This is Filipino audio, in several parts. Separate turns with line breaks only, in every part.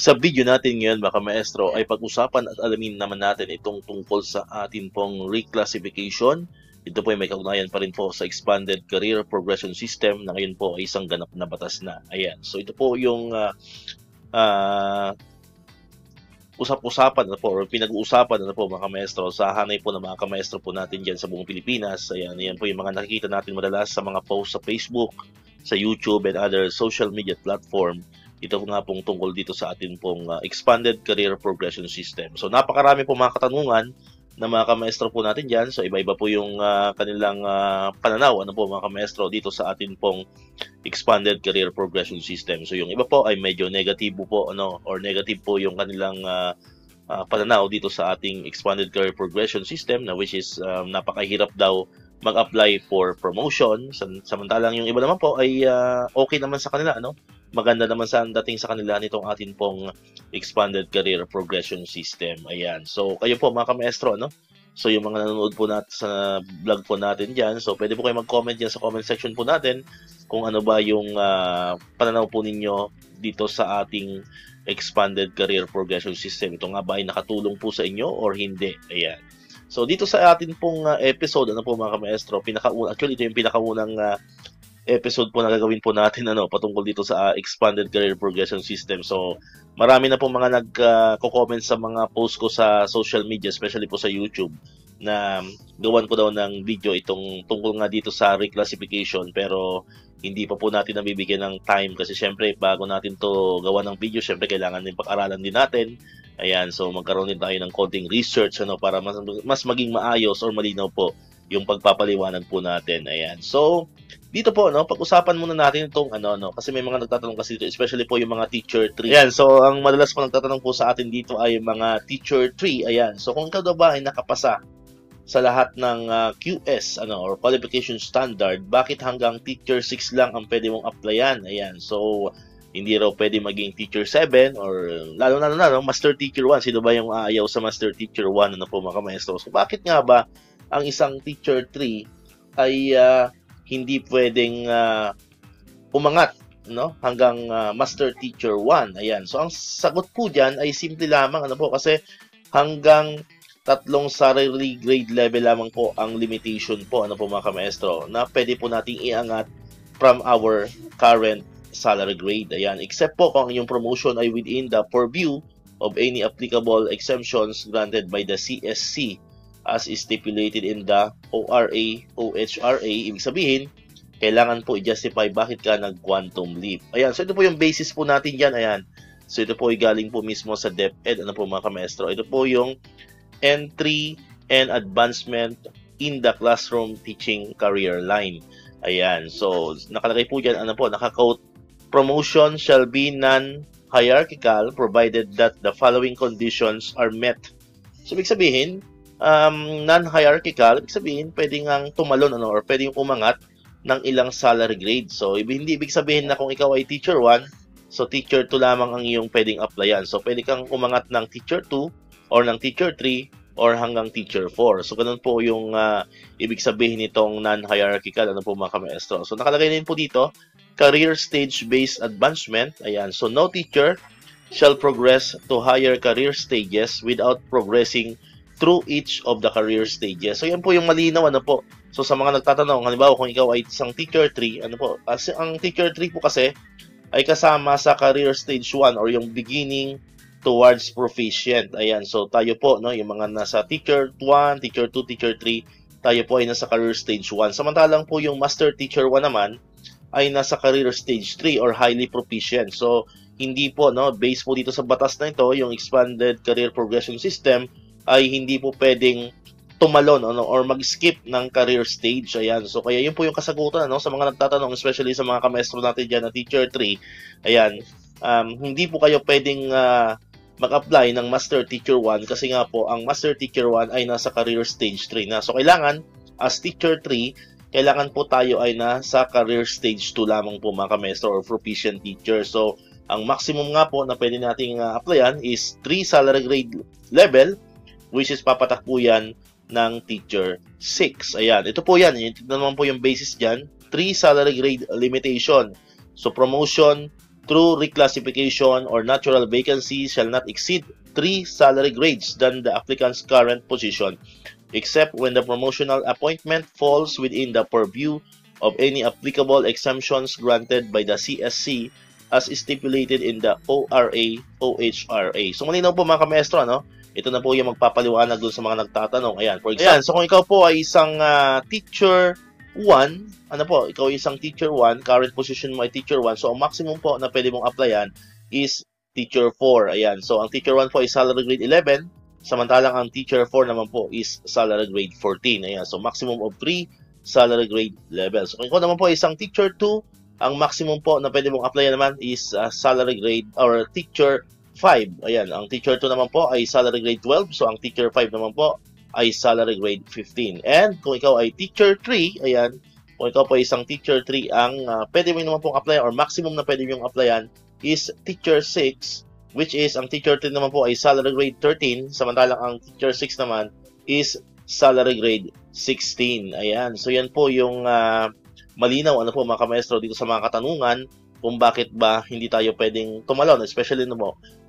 Sa video natin ngayon, mga maestro, ay pag-usapan at alamin naman natin itong tungkol sa atin pong reclassification. Ito po ay may kaugnayan pa rin po sa Expanded Career Progression System na ngayon po ay isang ganap na batas na. Ayan. So ito po yung usap-usapan na po or pinag-uusapan na po mga kamaestro sa hanay po ng mga kamaestro po natin dyan sa buong Pilipinas. Ayan, yan po yung mga nakikita natin madalas sa mga post sa Facebook, sa YouTube and other social media platform. Ito nga pong tungkol dito sa atin pong Expanded Career Progression System. So napakarami po mga katanungan na mga kamaestro po natin dyan. So iba-iba po yung kanilang pananaw ano po mga kamaestro dito sa atin pong Expanded Career Progression System. So yung iba po ay medyo negatibo po or negative po yung kanilang pananaw dito sa ating Expanded Career Progression System na which is napakahirap daw mag-apply for promotion. Samantalang yung iba naman po ay okay naman sa kanila maganda naman sa dating sa kanila nitong atin pong Expanded Career Progression System. Ayan. So, kayo po mga kamaestro, So, yung mga nanonood po natin sa vlog po natin dyan, so pwede po kayo mag-comment dyan sa comment section po natin kung ano ba yung pananaw po ninyo dito sa ating Expanded Career Progression System. Ito nga ba ay nakatulong po sa inyo or hindi? Ayan. So, dito sa atin pong episode, mga kamaestro, actually, ito yung pinakaunang episode po na gagawin po natin patungkol dito sa Expanded Career Progression System. So, marami na po mga nagko-comment sa mga post ko sa social media, especially po sa YouTube, na gawan ko daw ng video itong tungkol nga dito sa reclassification, pero hindi pa po natin nabibigyan ng time kasi syempre bago natin to gawa ng video, syempre kailangan din pag-aralan din natin. Ayan, so magkaroon din tayo ng konting research para mas maging maayos or malinaw po yung pagpapaliwanag po natin. Ayan. So, dito po, pag-usapan muna natin itong kasi may mga nagtatanong kasi dito, especially po yung mga teacher 3. Ayan, so ang madalas po nagtatanong po sa atin dito ay mga teacher 3. Ayan, so kung ikaw daw ba ay nakapasa sa lahat ng QS, or qualification standard, bakit hanggang teacher 6 lang ang pwede mong applyan? Ayan, so hindi raw pwede maging teacher 7 or lalo na master teacher 1. Sino ba yung aayaw sa master teacher 1 po mga kamaestro? So bakit nga ba ang isang teacher 3 ay hindi pwedeng umangat hanggang master teacher 1. Ayan. So ang sagot po diyan ay simple lamang kasi hanggang 3 salary grade level lamang po ang limitation po po mga kamaestro na pwede po nating iangat from our current salary grade. Ayan. Except po kung yung promotion ay within the purview of any applicable exemptions granted by the CSC as is stipulated in the ORA, OHRA. Ibig sabihin, kailangan po i-justify bakit ka nag-quantum leap. Ayan, so ito po yung basis po natin dyan. Ayan, so ito po ay galing po mismo sa DepEd. Po mga kamaestro? Ito po yung entry and advancement in the classroom teaching career line. Ayan, so nakalagay po dyan, naka-quote, promotion shall be non-hierarchical provided that the following conditions are met. So, ibig sabihin, non-hierarchical, ibig sabihin, pwede ngang tumalon or pwedeng umangat ng ilang salary grade. So, hindi ibig sabihin na kung ikaw ay teacher 1, so teacher 2 lamang ang iyong pwedeng applyan. So, pwede kang umangat ng teacher 2 or ng teacher 3 or hanggang teacher 4. So, ganun po yung ibig sabihin nitong non-hierarchical, po mga kamaestro. So, nakalagay din po dito, career stage-based advancement. Ayan. So, no teacher shall progress to higher career stages without progressing through each of the career stages. So, yan po yung malinaw, po. So, sa mga nagtatanong, halimbawa, kung ikaw ay isang teacher 3, kasi ang teacher 3 po kasi ay kasama sa career stage 1 or yung beginning towards proficient. Ayan, so tayo po, yung mga nasa teacher 1, teacher 2, teacher 3, tayo po ay nasa career stage 1. Samantalang po yung master teacher 1 naman ay nasa career stage 3 or highly proficient. So, hindi po, based po dito sa batas na ito, yung Expanded Career Progression System, ay hindi po pwedeng tumalon or mag-skip ng career stage. Ayan. So, kaya yun po yung kasagutan sa mga nagtatanong, especially sa mga kamestro natin dyan na teacher 3. Ayan. Hindi po kayo pwedeng mag-apply ng master teacher 1 kasi nga po, ang master teacher 1 ay nasa career stage 3 na. So, kailangan, as teacher 3, kailangan po tayo ay nasa career stage 2 lamang po mga kamestro or proficient teacher. So, ang maximum nga po na pwede nating applyan is 3 salary grade level, which is papatak po yan ng teacher 6. Ayan, ito po yan. Ito naman po yung basis dyan. 3 salary grade limitation. So, promotion through reclassification or natural vacancy shall not exceed 3 salary grades than the applicant's current position, except when the promotional appointment falls within the purview of any applicable exemptions granted by the CSC as stipulated in the ORA/OHRA. So malinaw po mga kamestro, ano? Ito na po yung magpapaliwanag dun sa mga nagtatanong. Ayan, for example, so kung ikaw po ay isang teacher 1, ano po, ikaw ay isang teacher 1, current position mo ay teacher 1, so ang maximum po na pwede mong applyan is teacher 4. Ayan, so ang teacher 1 po ay salary grade 11, samantalang ang teacher 4 naman po is salary grade 14. Ayan, so maximum of 3 salary grade levels. So kung ikaw naman po ay isang teacher 2, ang maximum po na pwede mong applyan naman is salary grade or teacher 5. Ayan, ang teacher 2 naman po ay salary grade 12. So, ang teacher 5 naman po ay salary grade 15. And kung ikaw ay teacher 3, ayan, kung ikaw po ay isang teacher 3, ang pwede mo naman pong applyan or maximum na pwede mong applyan is teacher 6, which is ang teacher 3 naman po ay salary grade 13, samantalang ang teacher 6 naman is salary grade 16. Ayan, so yan po yung malinaw, ano po mga kamaestro, dito sa mga katanungan kung bakit ba hindi tayo pwedeng tumalon, especially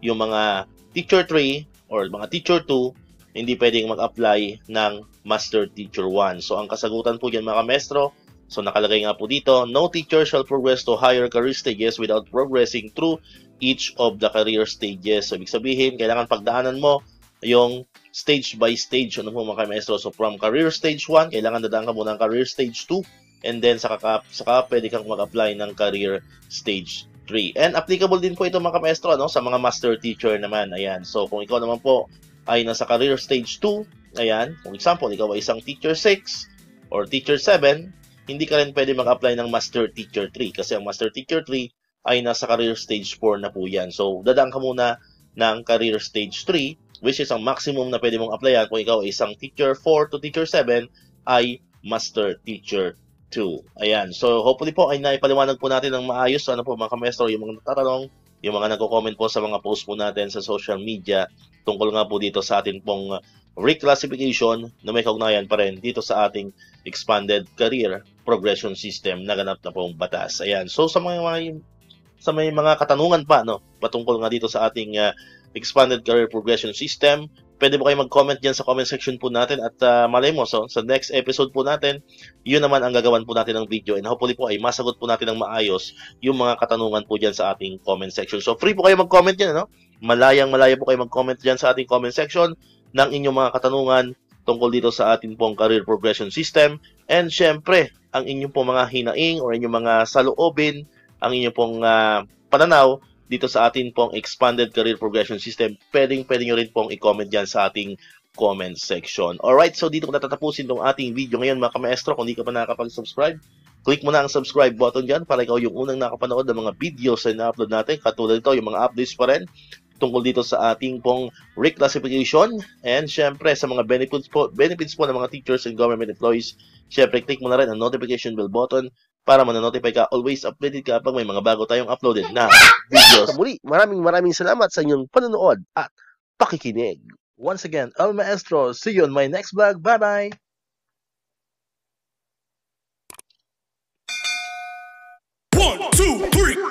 yung mga teacher 3 or mga teacher 2, hindi pwedeng mag-apply ng master teacher 1. So ang kasagutan po dyan mga kamestro, so nakalagay nga po dito, no teacher shall progress to higher career stages without progressing through each of the career stages. So ibig sabihin, kailangan pagdaanan mo yung stage by stage, ano po mga kamestro. So from career stage 1, kailangan dadaan ka muna ng career stage 2, and then saka pwede kang mag-apply ng career stage 3. And applicable din po ito mga maestro, no, sa mga master teacher naman. Ayan. So kung ikaw naman po ay nasa career stage 2, ayan, kung example, ikaw ay isang teacher 6 or teacher 7, hindi ka rin pwede mag-apply ng master teacher 3 kasi ang master teacher 3 ay nasa career stage 4 na po yan. So dadaan ka muna ng career stage 3, which is ang maximum na pwede mong applyan kung ikaw ay isang teacher 4 to teacher 7 ay master teacher 2. Ayan. So, hopefully po ay naipaliwanag po natin ng maayos. Ano po mga kamestro, yung mga nagtatanong, yung mga nagko-comment po sa mga post po natin sa social media tungkol nga po dito sa atin pong reclassification na may kaugnayan pa rin dito sa ating expanded career progression system na ganap na pong batas. Ayan. So, sa may mga katanungan pa, no, patungkol nga dito sa ating expanded career progression system, pwede po kayo mag-comment dyan sa comment section po natin at malay mo, so sa next episode po natin, yun naman ang gagawan po natin ng video and hopefully po ay masagot po natin ng maayos yung mga katanungan po dyan sa ating comment section. So free po kayo mag-comment dyan, no? Malaya po kayo mag-comment dyan sa ating comment section ng inyong mga katanungan tungkol dito sa ating pong career progression system, and syempre, ang inyong pong mga hinaing or inyong mga saloobin, ang inyong pong pananaw dito sa ating pong expanded career progression system, pwede nyo rin pong i-comment dyan sa ating comment section. Alright, so dito ko natatapusin itong ating video ngayon mga kamaestro. Kung di ka pa nakakapag-subscribe, click mo na ang subscribe button dyan para ikaw yung unang nakapanood ng mga videos na na-upload natin. Katulad ito, yung mga updates pa rin tungkol dito sa ating pong reclassification, and syempre sa mga benefits po ng mga teachers and government employees. Syempre, click mo na rin ang notification bell button para mananotify ka, always updated ka pag may mga bago tayong uploaded na videos. Sa muli, maraming salamat sa inyong panonood at pakikinig. Once again, El Maestro, see you on my next vlog. Bye-bye!
1, 2, 3